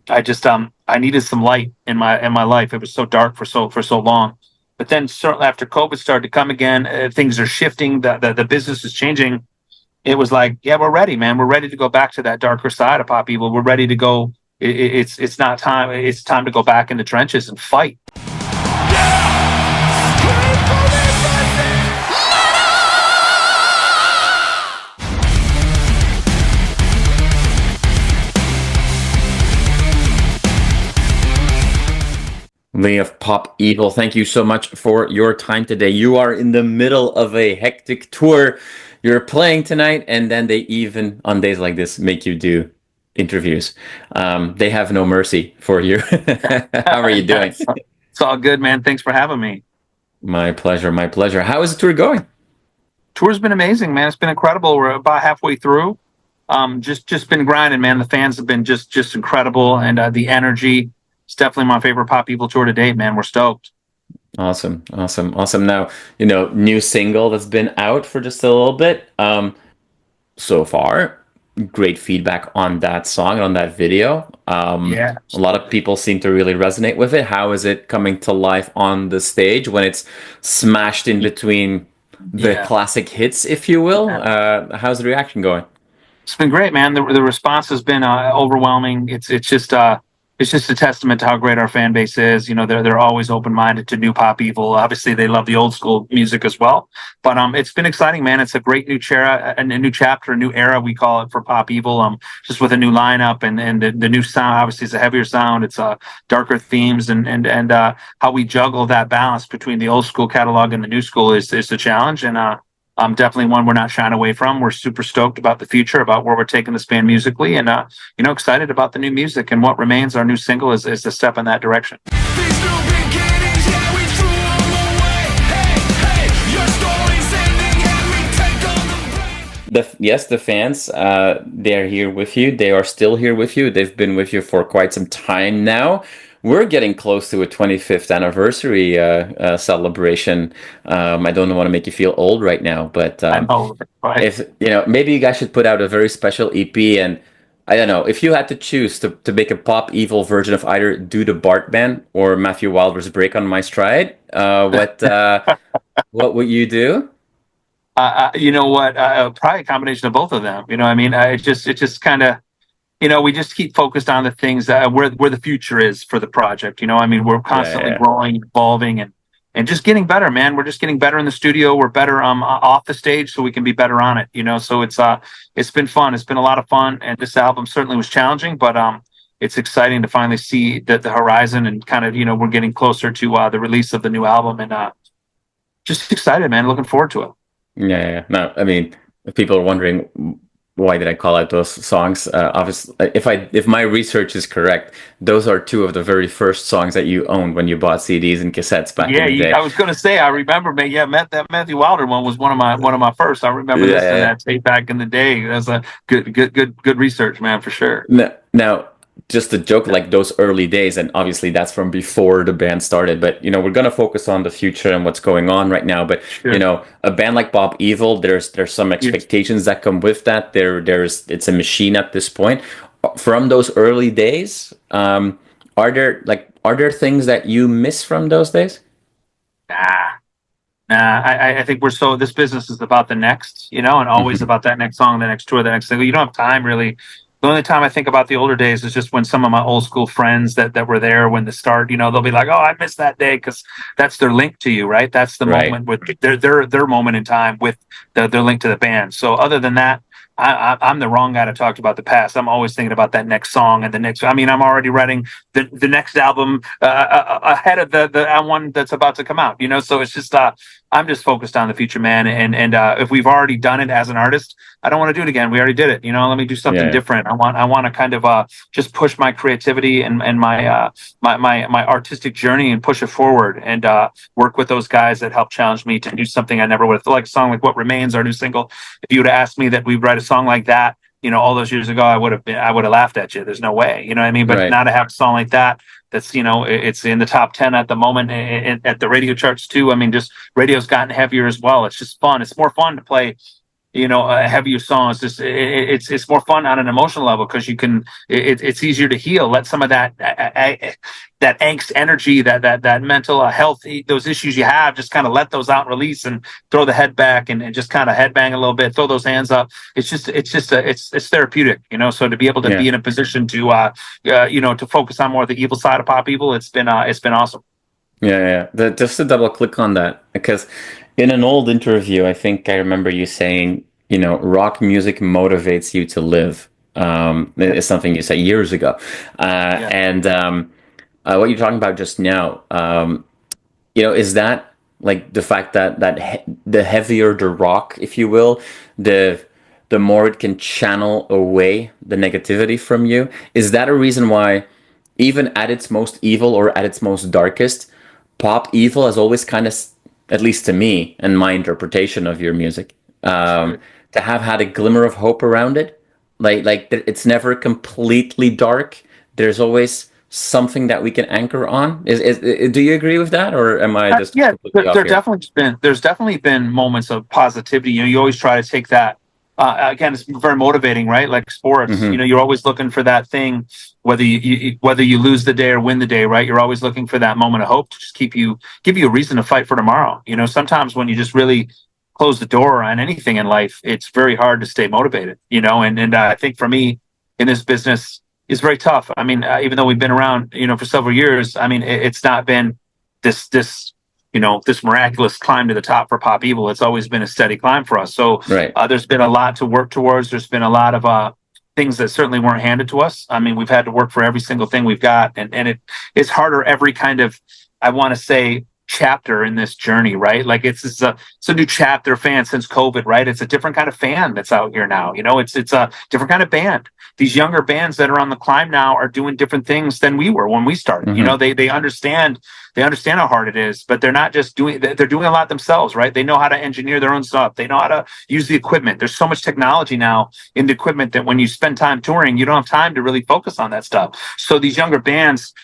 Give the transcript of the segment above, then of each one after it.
I needed some light in my life. It was so dark for so long. But then certainly after COVID started to come again, things are shifting. The business is changing. It was like, yeah, we're ready, man. We're ready to go back to that darker side of pop evil. We're ready to go. It's not time. It's time to go back in the trenches and fight. Lee of Pop Evil, thank you so much for your time today. You are in the middle of a hectic tour. You're playing tonight, and then they even, on days like this, make you do interviews. They have no mercy for you. How are you doing? It's all good, man. Thanks for having me. My pleasure, my pleasure. How is the tour going? Tour's been amazing, man. It's been incredible. We're about halfway through. Just been grinding, man. The fans have been just incredible, and the energy. It's definitely my favorite Pop Evil tour to date, man. We're stoked. Awesome, awesome, awesome. Now, new single that's been out for just a little bit. So far, great feedback on that song, on that video. Yeah. A lot of people seem to really resonate with it. How is it coming to life on the stage when it's smashed in between the classic hits, if you will? How's the reaction going? It's been great, man. The response has been overwhelming. It's just a testament to how great our fan base is. They're always open-minded to new Pop Evil. Obviously, they love the old school music as well. But it's been exciting, man. It's a great new a new chapter, a new era, we call it, for Pop Evil. Just with a new lineup and the new sound. Obviously, it's a heavier sound. It's darker themes and how we juggle that balance between the old school catalog and the new school is the challenge. And definitely one we're not shying away from. We're super stoked about the future, about where we're taking this band musically, and excited about the new music. And What Remains, our new single, is a step in that direction. The fans, they're here with you. They are still here with you. They've been with you for quite some time now. We're getting close to a 25th anniversary celebration. I don't want to make you feel old right now, but I know, right? if maybe you guys should put out a very special EP. And I don't know, if you had to choose to make a Pop Evil version of either Do the Bartman or Matthew Wilder's Break on My Stride, what would you do? You know what? Probably a combination of both of them. It just kind of. We just keep focused on the things that where the future is for the project. We're constantly growing, evolving, and just getting better, man. We're just getting better in the studio. We're better off the stage, so we can be better on it. So it's been fun. It's been a lot of fun, and this album certainly was challenging, but it's exciting to finally see the horizon and kind of we're getting closer to the release of the new album, and just excited, man. Looking forward to it. Yeah. No, if people are wondering, why did I call out those songs? Obviously, if my research is correct, those are two of the very first songs that you owned when you bought CDs and cassettes back in the day. I was going to say, I remember, man. Yeah, that Matthew Wilder one was one of my first. I remember this and that tape back in the day. That's a good research, man, for sure. Now, just a joke, like those early days, and obviously that's from before the band started, but we're going to focus on the future and what's going on right now. But sure. A band like Pop Evil, there's some expectations that come with that. It's a machine at this point. From those early days, are there things that you miss from those days? Nah, I think this business is about the next, and always about that next song, the next tour, the next thing. You don't have time really. The only time I think about the older days is just when some of my old school friends that were there when the start, they'll be like, "Oh, I missed that day," because that's their link to you, right? That's the moment with their moment in time with their link to the band. So other than that, I'm the wrong guy to talk about the past. I'm always thinking about that next song and the next. I'm already writing the next album ahead of the one that's about to come out. So it's just I'm just focused on the future, man. And if we've already done it as an artist, I don't want to do it again. We already did it. Let me do something different. I want to kind of just push my creativity and my artistic journey and push it forward and work with those guys that helped challenge me to do something I never would have. Like a song like What Remains, our new single. If you would have asked me that we'd write a song like that, all those years ago, I would have laughed at you. There's no way, you know what I mean? But now to have a song like that, that's, it's in the top 10 at the moment at the radio charts too. Just radio's gotten heavier as well. It's just fun. It's more fun to play, heavier songs. Just it's more fun on an emotional level because it's easier to heal. Let some of that angst energy, that mental health, those issues you have, just kind of let those out and release, and throw the head back and just kind of headbang a little bit, throw those hands up. It's therapeutic, So to be able to be in a position to to focus on more of the evil side of pop evil, it's been awesome. Just to double click on that, because in an old interview, I think I remember you saying, rock music motivates you to live. It's something you said years ago. And what you're talking about just now, is that like the fact that the heavier the rock, if you will, the more it can channel away the negativity from you? Is that a reason why, even at its most evil or at its most darkest, pop evil has always kind of, at least to me and my interpretation of your music, to have had a glimmer of hope around it? Like it's never completely dark. There's always something that we can anchor on. Do you agree with that, or am I just completely off here? There's definitely been moments of positivity. You always try to take that. Again, it's very motivating, right? Like sports, you're always looking for that thing, whether you lose the day or win the day, right? You're always looking for that moment of hope to just give you a reason to fight for tomorrow. Sometimes when you just really close the door on anything in life, it's very hard to stay motivated. And I think for me in this business, it's very tough. I mean, even though we've been around, for several years, I mean, it's not been this miraculous climb to the top for pop evil. It's always been a steady climb for us. So there's been a lot to work towards. There's been a lot of things that certainly weren't handed to us. I mean, we've had to work for every single thing we've got, and it's harder every kind of, I want to say, chapter in this journey, right? Like it's a new chapter fan since COVID, right? It's a different kind of fan that's out here now. It's a different kind of band. These younger bands that are on the climb now are doing different things than we were when we started. They understand how hard it is, but they're not just they're doing a lot themselves, right? They know how to engineer their own stuff. They know how to use the equipment. There's so much technology now in the equipment that when you spend time touring, you don't have time to really focus on that stuff. So these younger bands,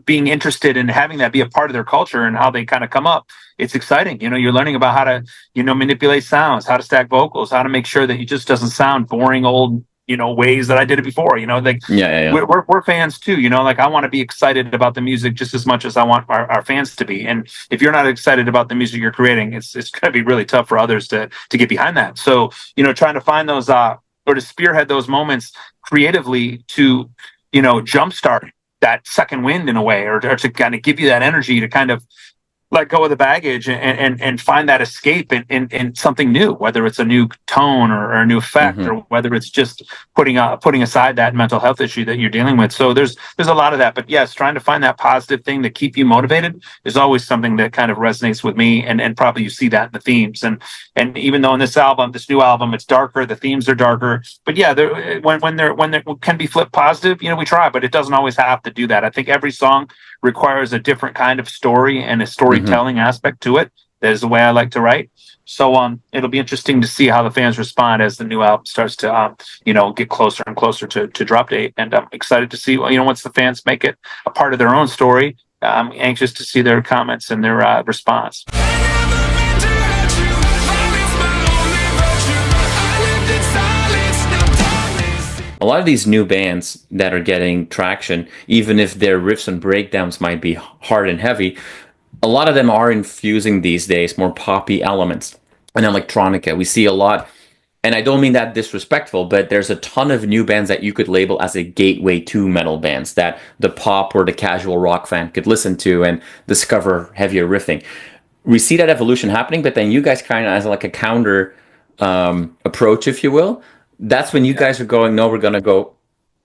being interested in having that be a part of their culture and how they kind of come up, it's exciting. You're learning about how to, manipulate sounds, how to stack vocals, how to make sure that it just doesn't sound boring old, ways that I did it before. We're fans too. I want to be excited about the music just as much as I want our fans to be. And if you're not excited about the music you're creating, it's going to be really tough for others to get behind that. So, trying to find those or to spearhead those moments creatively to, jumpstart that second wind in a way, or to kind of give you that energy to kind of let go of the baggage and find that escape in something new, whether it's a new tone or a new effect, or whether it's just putting aside that mental health issue that you're dealing with. So there's a lot of that, but yes, trying to find that positive thing to keep you motivated is always something that kind of resonates with me, and probably you see that in the themes. And even though in this new album, it's darker, the themes are darker, but yeah, when there can be flipped positive, we try, but it doesn't always have to do that. I think every song requires a different kind of story and a storytelling aspect to it. That is the way I like to write. So it'll be interesting to see how the fans respond as the new album starts to get closer and closer to drop date. And I'm excited to see once the fans make it a part of their own story. I'm anxious to see their comments and their response. A lot of these new bands that are getting traction, even if their riffs and breakdowns might be hard and heavy, a lot of them are infusing these days more poppy elements and electronica. We see a lot, and I don't mean that disrespectful, but there's a ton of new bands that you could label as a gateway to metal bands that the pop or the casual rock fan could listen to and discover heavier riffing. We see that evolution happening, but then you guys kind of, as like a counter approach, if you will, that's when you guys are going, no, we're going to go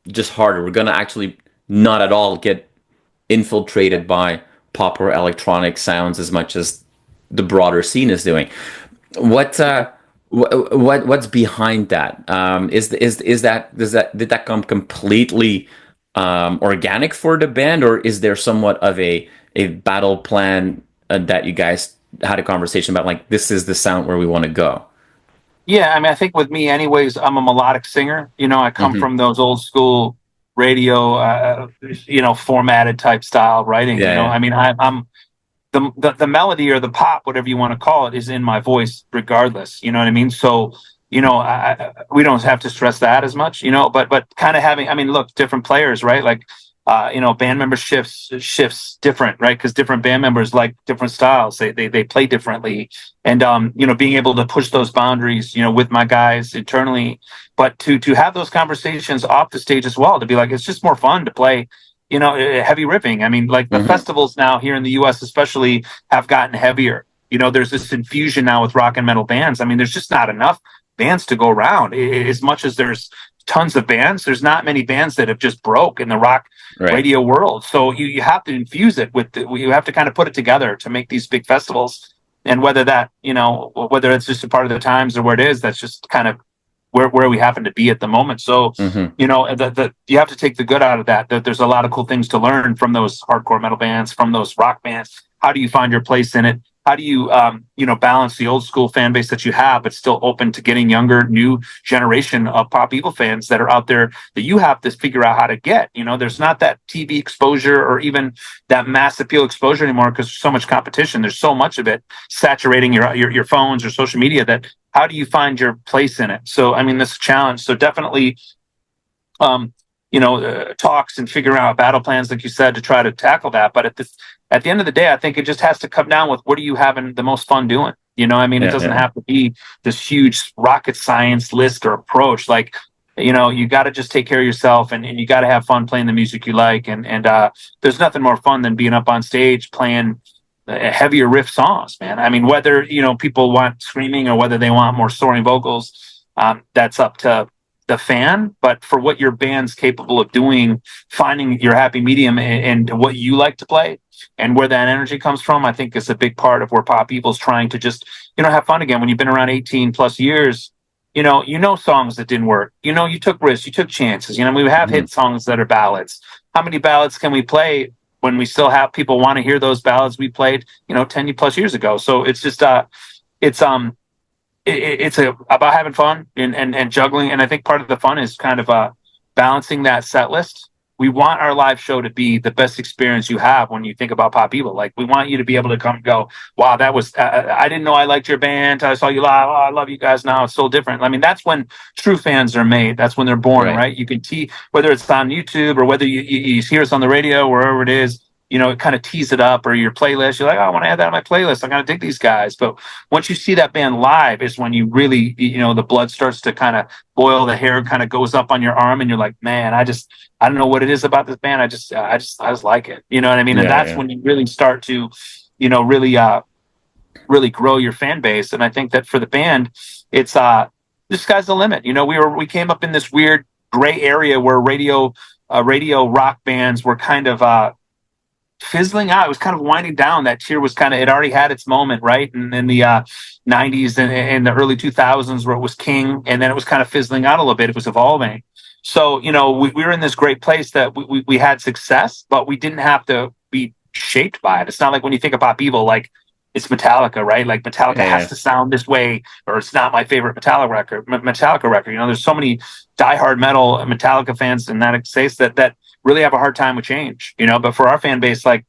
just harder. We're going to actually not at all get infiltrated by pop or electronic sounds as much as the broader scene is doing. What's behind that? Did that come completely organic for the band, or is there somewhat of a battle plan that you guys had a conversation about, like, this is the sound where we want to go? Yeah, I mean, I think with me anyways, I'm a melodic singer. I come from those old school radio, formatted type style writing. I mean, I'm the melody or the pop, whatever you want to call it, is in my voice regardless. You know what I mean? So, we don't have to stress that as much, but kind of having, I mean, look, different players, right? Like, band member shifts different, right? Because different band members like different styles. They play differently. And, being able to push those boundaries, with my guys internally, but to have those conversations off the stage as well, to be like, it's just more fun to play, heavy riffing. I mean, like the festivals now here in the US especially have gotten heavier. There's this infusion now with rock and metal bands. I mean, there's just not enough bands to go around. As much as there's tons of bands, there's not many bands that have just broke in the rock radio world. So you have to infuse it you have to kind of put it together to make these big festivals. And whether that, whether it's just a part of the times or where it is, that's just kind of where we happen to be at the moment. So, you have to take the good out of that there's a lot of cool things to learn from those hardcore metal bands, from those rock bands. How do you find your place in it? How do you, balance the old school fan base that you have, but still open to getting younger, new generation of Pop Evil fans that are out there that you have to figure out how to get? There's not that TV exposure or even that mass appeal exposure anymore because there's so much competition. There's so much of it saturating your phones or social media that how do you find your place in it? So, I mean, this is a challenge. So definitely, talks and figuring out battle plans, like you said, to try to tackle that. But at the end of the day, I think it just has to come down with what are you having the most fun doing? It doesn't have to be this huge rocket science list or approach. Like, you got to just take care of yourself and you got to have fun playing the music you like. And there's nothing more fun than being up on stage playing heavier riff songs, man. I mean, whether, people want screaming or whether they want more soaring vocals, that's up to the fan. But for what your band's capable of doing, finding your happy medium and what you like to play and where that energy comes from, I think is a big part of where Pop Evil's trying to just, have fun again. When you've been around 18 plus years, songs that didn't work, you took risks, you took chances, we have hit songs that are ballads. How many ballads can we play when we still have people want to hear those ballads we played, 10 plus years ago? So it's just, it's about having fun and juggling. And I think part of the fun is kind of balancing that set list. We want our live show to be the best experience you have when you think about Pop Evil. Like, we want you to be able to come and go, wow, that was, I didn't know I liked your band. I saw you live. Oh, I love you guys now. It's so different. I mean, that's when true fans are made. That's when they're born, right? You can whether it's on YouTube or whether you hear us on the radio, wherever it is, it kind of tease it up, or your playlist. You're like, oh, I want to add that on my playlist. I'm going to dig these guys. But once you see that band live is when you really, the blood starts to kind of boil, the hair kind of goes up on your arm, and you're like, man, I don't know what it is about this band. I just like it. You know what I mean? And that's when you really start to, really grow your fan base. And I think that for the band, it's, the sky's the limit. We came up in this weird gray area where radio rock bands were kind of, fizzling out. It was kind of winding down. That tier was it already had its moment, right? And in the 90s and the early 2000s where it was king, and then it was kind of fizzling out a little bit. It was evolving. So, we were in this great place that we had success, but we didn't have to be shaped by it. It's not like when you think of Pop Evil, like it's Metallica, right? Like Metallica has to sound this way, or it's not my favorite Metallica record. There's so many diehard metal Metallica fans in that space that really have a hard time with change, but for our fan base, like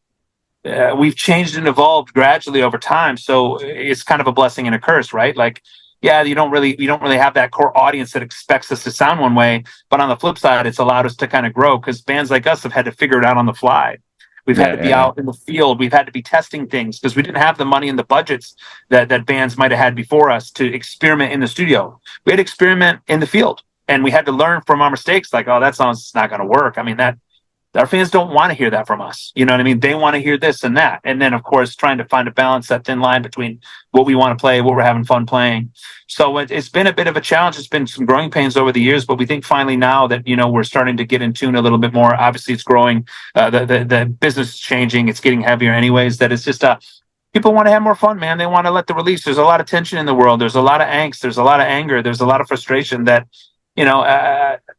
we've changed and evolved gradually over time. So it's kind of a blessing and a curse, right? Like, we don't really have that core audience that expects us to sound one way, but on the flip side, it's allowed us to kind of grow because bands like us have had to figure it out on the fly. We've had to be out in the field. We've had to be testing things because we didn't have the money and the budgets that bands might have had before us to experiment in the studio. We had to experiment in the field, and we had to learn from our mistakes. Like, oh, that song's not going to work. I mean, our fans don't want to hear that from us. You know what I mean? They want to hear this and that. And then, of course, trying to find a balance, that thin line between what we want to play, what we're having fun playing. So it's been a bit of a challenge. It's been some growing pains over the years, but we think finally now that, we're starting to get in tune a little bit more. Obviously, it's growing. The business is changing. It's getting heavier anyways. That it's just people want to have more fun, man. They want to let the release. There's a lot of tension in the world. There's a lot of angst. There's a lot of anger. There's a lot of frustration that,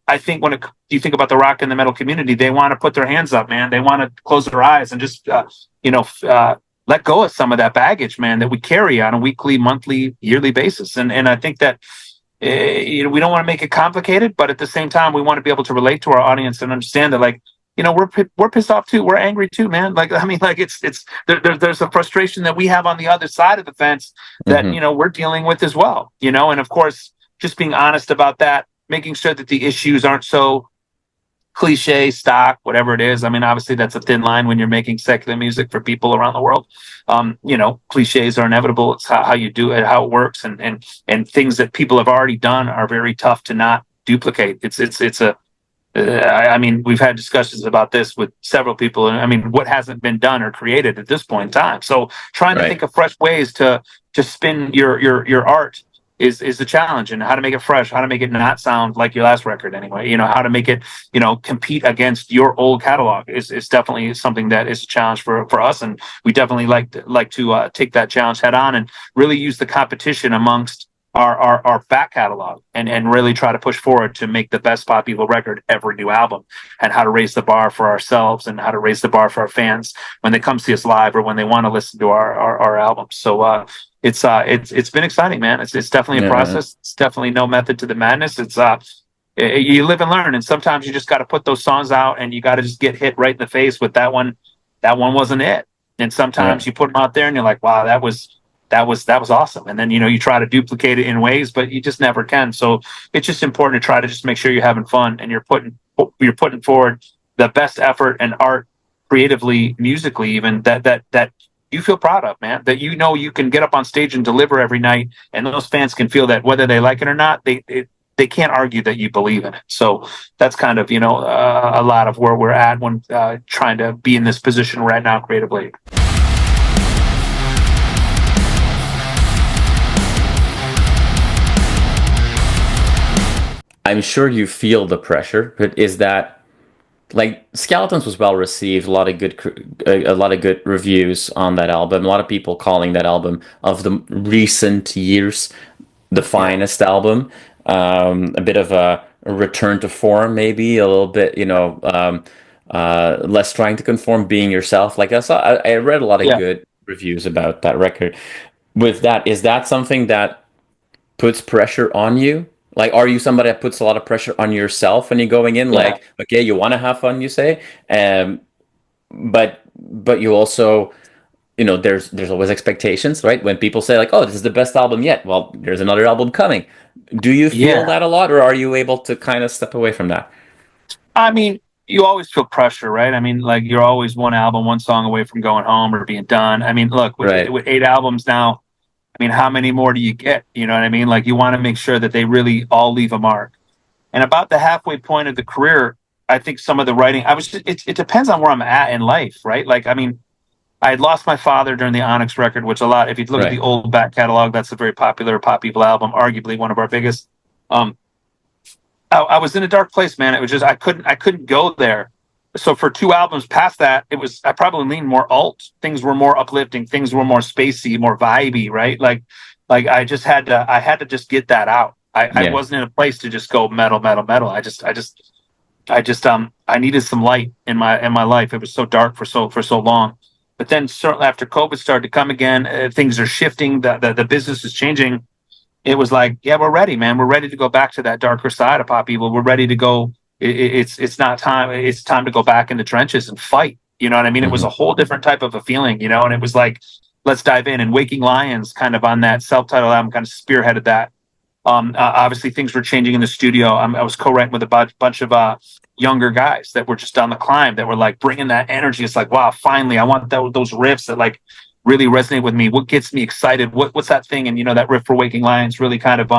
I think when you think about the rock and the metal community, they want to put their hands up, man. They want to close their eyes and just, let go of some of that baggage, man, that we carry on a weekly, monthly, yearly basis. And I think that, we don't want to make it complicated, but at the same time, we want to be able to relate to our audience and understand that, like, we're pissed off too. We're angry too, man. Like, I mean, like there's a frustration that we have on the other side of the fence that, we're dealing with as well, and of course, just being honest about that, making sure that the issues aren't so cliche, stock, whatever it is. I mean, obviously that's a thin line when you're making secular music for people around the world. Cliches are inevitable. It's how you do it, how it works, and things that people have already done are very tough to not duplicate. I mean, we've had discussions about this with several people, and I mean, what hasn't been done or created at this point in time. So trying to think of fresh ways to spin your art is the challenge, and how to make it fresh, how to make it not sound like your last record anyway. How to make it, compete against your old catalog is definitely something that is a challenge for us, and we definitely like to take that challenge head on and really use the competition amongst our back catalog and really try to push forward to make the best pop evil record every new album, and how to raise the bar for ourselves and how to raise the bar for our fans when they come see us live or when they want to listen to our albums. So it's been exciting, man. It's definitely a process. It's definitely no method to the madness. It's you live and learn, and sometimes you just got to put those songs out and you got to just get hit right in the face with that one wasn't it. And sometimes you put them out there and you're like, wow, that was awesome. And then, you try to duplicate it in ways, but you just never can. So it's just important to try to just make sure you're having fun and you're putting forward the best effort and art creatively, musically, even that you feel proud of, man, that, you can get up on stage and deliver every night. And those fans can feel that whether they like it or not, they can't argue that you believe in it. So that's kind of, a lot of where we're at when trying to be in this position right now creatively. I'm sure you feel the pressure, but is that, like, Skeletons was well received, a lot of good reviews on that album, a lot of people calling that album of the recent years the finest album, a bit of a return to form, maybe a little bit, less trying to conform, being yourself. Like I read a lot of good reviews about that record. With that, is that something that puts pressure on you? Like, are you somebody that puts a lot of pressure on yourself when you're going in? Like, okay, you want to have fun, you say, but you also, there's always expectations, right? When people say like, oh, this is the best album yet, well, there's another album coming. Do you feel that a lot, or are you able to kind of step away from that? I mean, you always feel pressure, right? I mean, like, you're always one album, one song away from going home or being done. I mean, look, with 8 albums now, I mean, how many more do you get? You know what I mean? Like, you want to make sure that they really all leave a mark. And about the halfway point of the career, I think some of the writing, it depends on where I'm at in life, right? Like, I mean, I had lost my father during the Onyx record, which a lot, if you look at the old back catalog, that's a very popular pop evil album, arguably one of our biggest. I was in a dark place, man. It was just, I couldn't go there. So for 2 albums past that, I probably leaned more alt. Things were more uplifting. Things were more spacey, more vibey, right? Like I had to just get that out. I wasn't in a place to just go metal. I needed some light in my life. It was so dark for so long. But then certainly after COVID started to come again, things are shifting. The business is changing. It was like, yeah, we're ready, man. We're ready to go back to that darker side of pop evil. We're ready to go. It's not time. It's time to go back in the trenches and fight. You know what I mean? It was a whole different type of a feeling, and it was like, let's dive in. And Waking Lions, kind of on that self-titled album, kind of spearheaded that. Obviously, things were changing in the studio. I was co-writing with a bunch of younger guys that were just on the climb, that were like bringing that energy. It's like, wow, finally, I want those riffs that like really resonate with me. What gets me excited? What's that thing? And that riff for Waking Lions really kind of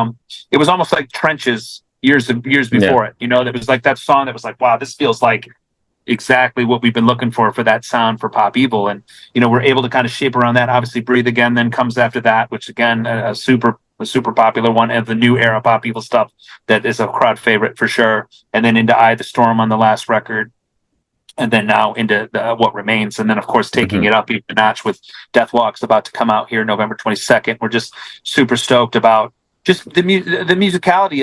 it was almost like Trenches years before it. That was like that song that was like, wow, this feels like exactly what we've been looking for that sound for pop evil. And we're able to kind of shape around that. Obviously, Breathe Again then comes after that, which again a super popular one, and the new era pop evil stuff that is a crowd favorite for sure. And then into Eye of the Storm on the last record, and then now into What Remains, and then of course taking it up even a notch with Death Walk's about to come out here November 22nd. We're just super stoked about just the musicality.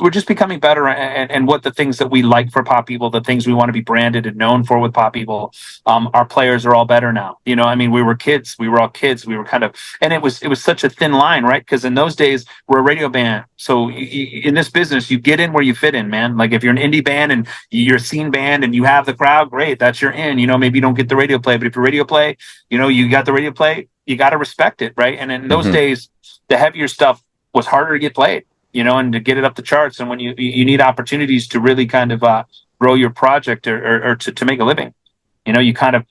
We're just becoming better, and what the things that we like for Pop Evil, the things we want to be branded and known for with Pop Evil. Our players are all better now. You know, I mean, we were kids. We were all kids. We were kind of, and it was such a thin line, right? Because in those days, we're a radio band. So in this business, you get in where you fit in, man. Like if you're an indie band and you're a scene band and you have the crowd, great, that's your in. You know, maybe you don't get the radio play, but if you're radio play, you know, you got the radio play, you got to respect it, right? And in those days, the heavier stuff was harder to get played, you know, and to get it up the charts. And when you need opportunities to really kind of grow your project or to make a living, you know, you kind of,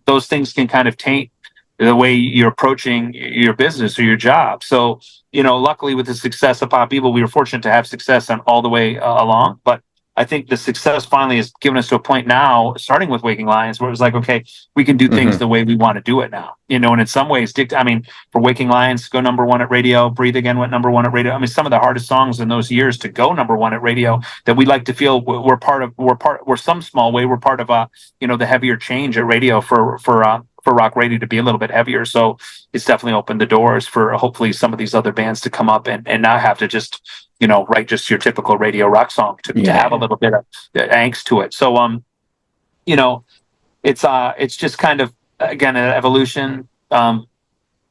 those things can kind of taint the way you're approaching your business or your job. So, you know, luckily with the success of Pop Evil, we were fortunate to have success on all the way along. But I think the success finally has given us to a point now, starting with Waking Lions, where it was like, okay, we can do things the way we want to do it now. You know, and in some ways, I mean, for Waking Lions to go #1 at radio, Breathe Again went #1 at radio. I mean, some of the hardest songs in those years to go #1 at radio that we like to feel we're some small way, we're part of you know, the heavier change at radio for rock radio to be a little bit heavier. So it's definitely opened the doors for hopefully some of these other bands to come up and not have to just, you know, write just your typical radio rock song to have a little bit of angst to it. So, you know, it's just kind of, again, an evolution,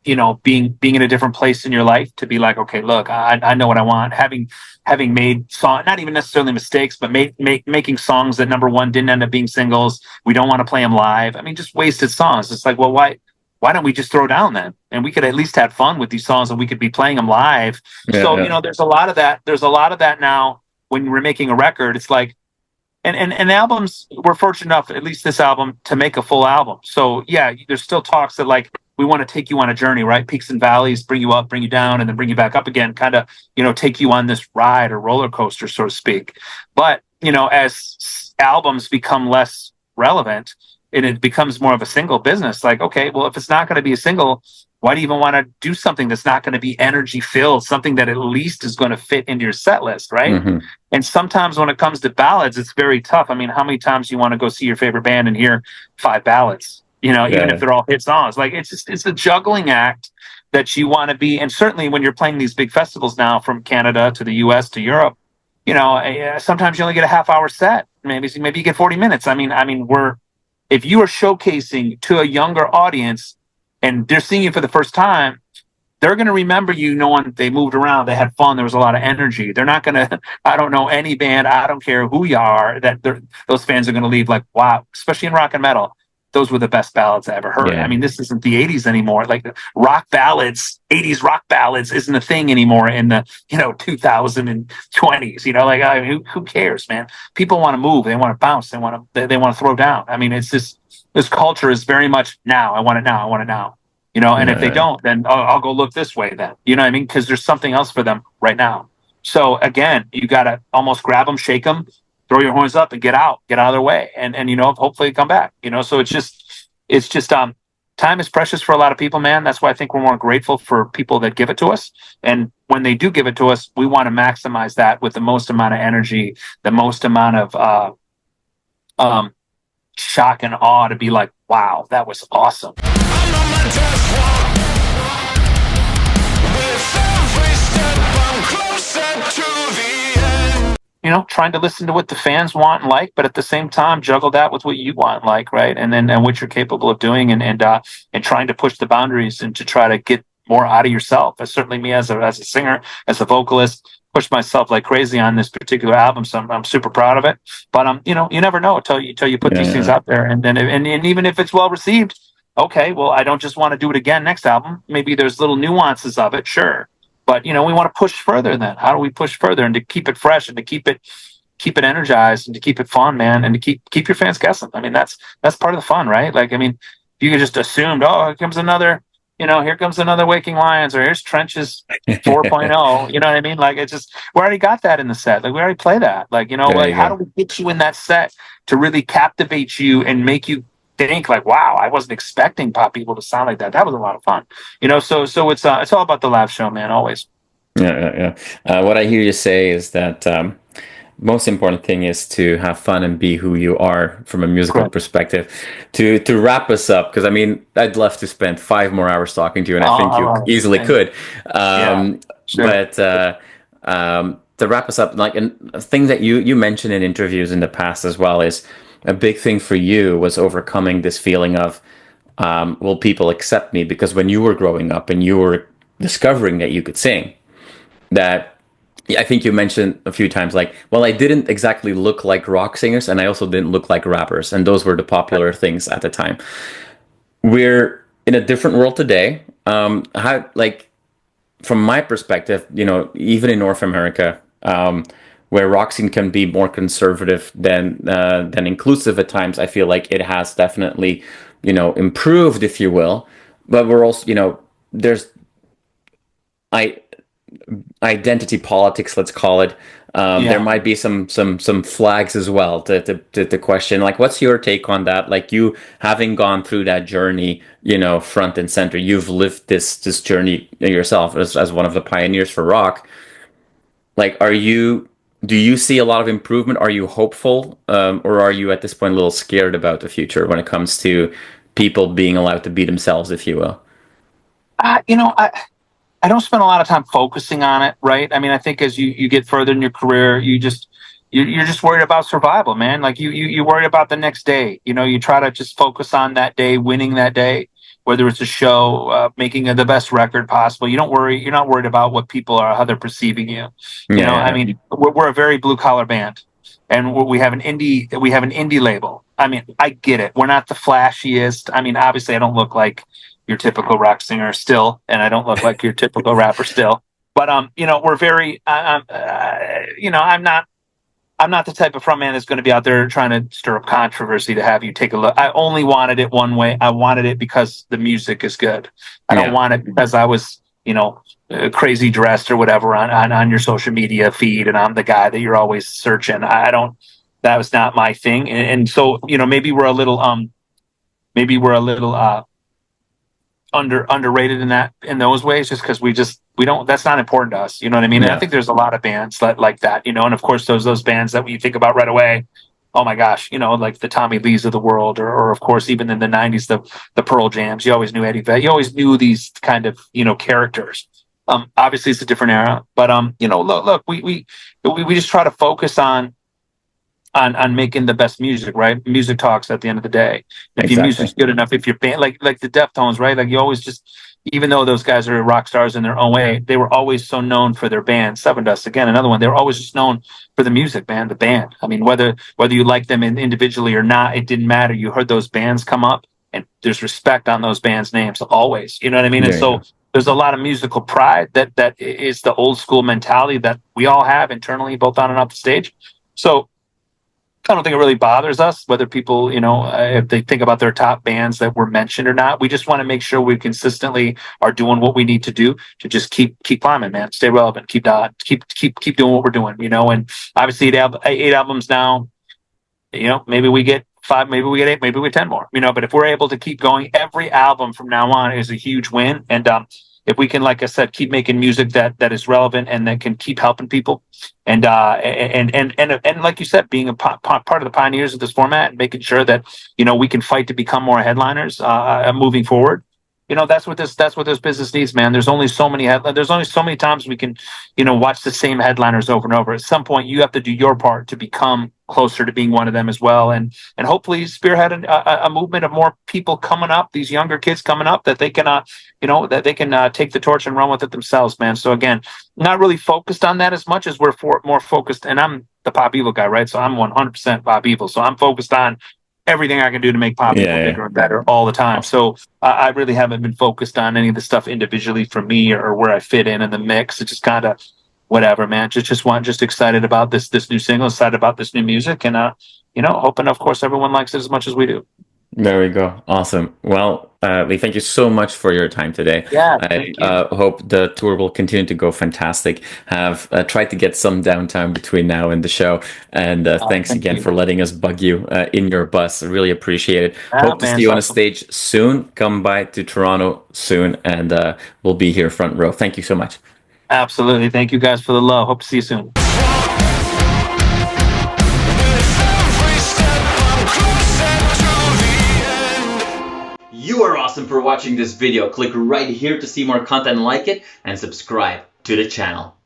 you know, being in a different place in your life to be like, okay, look, I know what I want. Having made not even necessarily mistakes, but making songs that #1 didn't end up being singles. We don't want to play them live. I mean, just wasted songs. It's like, well, why don't we just throw down then? And we could at least have fun with these songs and we could be playing them live. You know, there's a lot of that. There's a lot of that now when we're making a record. It's like, and albums, we're fortunate enough, at least this album, to make a full album. So yeah, there's still talks that like, we want to take you on a journey, right? Peaks and valleys, bring you up, bring you down, and then bring you back up again, kind of, you know, take you on this ride or roller coaster, so to speak. But, you know, as albums become less relevant and it becomes more of a single business, like, okay, well, if it's not going to be a single, why do you even want to do something that's not going to be energy filled, something that at least is going to fit into your set list, right? And sometimes when it comes to ballads, it's very tough. I mean, how many times do you want to go see your favorite band and hear 5 ballads? You know, even if they're all hit songs, like it's a juggling act that you want to be. And certainly when you're playing these big festivals now, from Canada to the US to Europe, you know, sometimes you only get a half-hour set. Maybe you get 40 minutes. I mean, if you are showcasing to a younger audience and they're seeing you for the first time, they're going to remember you knowing they moved around, they had fun, there was a lot of energy. They're not going to, I don't know any band, I don't care who you are, that those fans are going to leave like, wow, especially in rock and metal. Those were the best ballads I ever heard. I mean, this isn't the 80s anymore. Like rock ballads, 80s rock ballads isn't a thing anymore in the, you know, 2020s. You know, like who cares, man? People want to move. They want to bounce. They want to throw down. I mean, it's just, this culture is very much now. I want it now. I want it now. You know, and if they don't, then I'll go look this way then. You know what I mean? Because there's something else for them right now. So again, you got to almost grab them, shake them, throw your horns up and get out of their way. And, you know, hopefully come back, you know? So it's just, time is precious for a lot of people, man. That's why I think we're more grateful for people that give it to us. And when they do give it to us, we want to maximize that with the most amount of energy, the most amount of, shock and awe to be like, wow, that was awesome. You know, trying to listen to what the fans want and like, but at the same time juggle that with what you want and like, right? And what you're capable of doing, and trying to push the boundaries and to try to get more out of yourself. As certainly me as a singer, as a vocalist, pushed myself like crazy on this particular album, so I'm super proud of it. But you know, you never know until you put these things out there, and even if it's well received, okay, well, I don't just want to do it again next album. Maybe there's little nuances of it, sure. But, you know, we want to push further then. How do we push further and to keep it fresh and to keep it energized and to keep it fun, man, and to keep your fans guessing? I mean, that's part of the fun, right? Like, I mean, if you could just assumed, oh, here comes another Waking Lions, or here's Trenches 4.0, you know what I mean? Like, it's just, we already got that in the set. Like, we already play that. Like, you know, like, how do we get you in that set to really captivate you and make you think like, wow, I wasn't expecting Pop People to sound like that. That was a lot of fun, you know. So it's all about the live show, man. Always. What I hear you say is that most important thing is to have fun and be who you are from a musical Correct. perspective. To wrap us up, because I mean, I'd love to spend 5 more hours talking to you, and I think I you love easily it. could. Yeah, sure. But to wrap us up, like, and a thing that you mentioned in interviews in the past as well is a big thing for you was overcoming this feeling of, will people accept me? Because when you were growing up and you were discovering that you could sing, that yeah, I think you mentioned a few times, like, well, I didn't exactly look like rock singers, and I also didn't look like rappers, and those were the popular things at the time. We're in a different world today. How, like, from my perspective, even in North America, where rock scene can be more conservative than inclusive at times, I feel like it has definitely, improved, if you will. But we're also, there's I identity politics, let's call it. There Yeah. might be some flags as well to question, like, what's your take on that? Like, you having gone through that journey, front and center, you've lived this journey yourself as one of the pioneers for rock. Like, do you see a lot of improvement? Are you hopeful, or are you at this point a little scared about the future when it comes to people being allowed to be themselves, if you will? I don't spend a lot of time focusing on it, right? I mean, I think as you get further in your career, you're just worried about survival, man. Like you worry about the next day. You try to just focus on that day, winning that day, whether it's a show, making the best record possible. You don't worry. You're not worried about what people are, how they're perceiving you. I Yeah, mean, we're a very blue collar band, and we have an indie label. I mean, I get it. We're not the flashiest. I mean, obviously, I don't look like your typical rock singer still, and I don't look like your typical rapper still. But we're very. I'm not the type of frontman that's going to be out there trying to stir up controversy to have you take a look. I only wanted it one way. I wanted it because the music is good. I don't yeah, want it because I was, crazy dressed or whatever on your social media feed, and I'm the guy that you're always searching. I don't. That was not my thing, and so maybe we're a little underrated in those ways, just because we don't, that's not important to us, you know what I mean? And I yeah. think there's a lot of bands like that, and of course those bands that you think about right away, oh my gosh, like the Tommy Lees of the world, or of course even in the 90s, the Pearl Jams. You always knew Eddie Vedder, you always knew these kind of characters. Obviously it's a different era, but look, we just try to focus on making the best music, right? Music talks at the end of the day. If your Exactly. music's good enough, if your band, like the Deftones, right? Like you always just, even though those guys are rock stars in their own way, they were always so known for their band. Seven Dust, again, another one. They were always just known for the music, man, the band. I mean, whether you like them individually or not, it didn't matter. You heard those bands come up, and there's respect on those bands' names always. You know what I mean? And Yeah, yeah. so there's a lot of musical pride that is the old school mentality that we all have internally, both on and off the stage. So I don't think it really bothers us whether people, if they think about their top bands that were mentioned or not. We just want to make sure we consistently are doing what we need to do to just keep climbing, man. Stay relevant, keep doing what we're doing, And obviously, eight albums now. Maybe we get five, maybe we get eight, maybe we get 10 more. But if we're able to keep going, every album from now on is a huge win. And if we can, like I said, keep making music that is relevant and that can keep helping people, and like you said, being a part of the pioneers of this format and making sure that we can fight to become more headliners moving forward. That's what this business needs, man. There's only so many there's only so many times we can watch the same headliners over and over. At some point you have to do your part to become closer to being one of them as well, and hopefully spearhead a movement of more people coming up, these younger kids coming up, that they can take the torch and run with it themselves, man. So again, not really focused on that as much as we're more focused, and I'm the Pop Evil guy, right? So I'm 100% Pop Evil, so I'm focused on everything I can do to make Pop Evil Yeah, yeah. bigger and better all the time. So I really haven't been focused on any of the stuff individually for me or where I fit in the mix. It's just kind of whatever, man. Just excited about this new single, excited about this new music, and hoping, of course, everyone likes it as much as we do. There we go. Awesome. Well, Lee, thank you so much for your time today. Yeah, I thank you. hope the tour will continue to go fantastic. Have tried to get some downtime between now and the show. And thanks Thank again you. for letting us bug you in your bus. I really appreciate it. Hope to Man, see it's you on a awesome. stage soon. Come by to Toronto soon, and we'll be here front row. Thank you so much. Absolutely. Thank you guys for the love. Hope to see you soon. You are awesome for watching this video. Click right here to see more content like it and subscribe to the channel.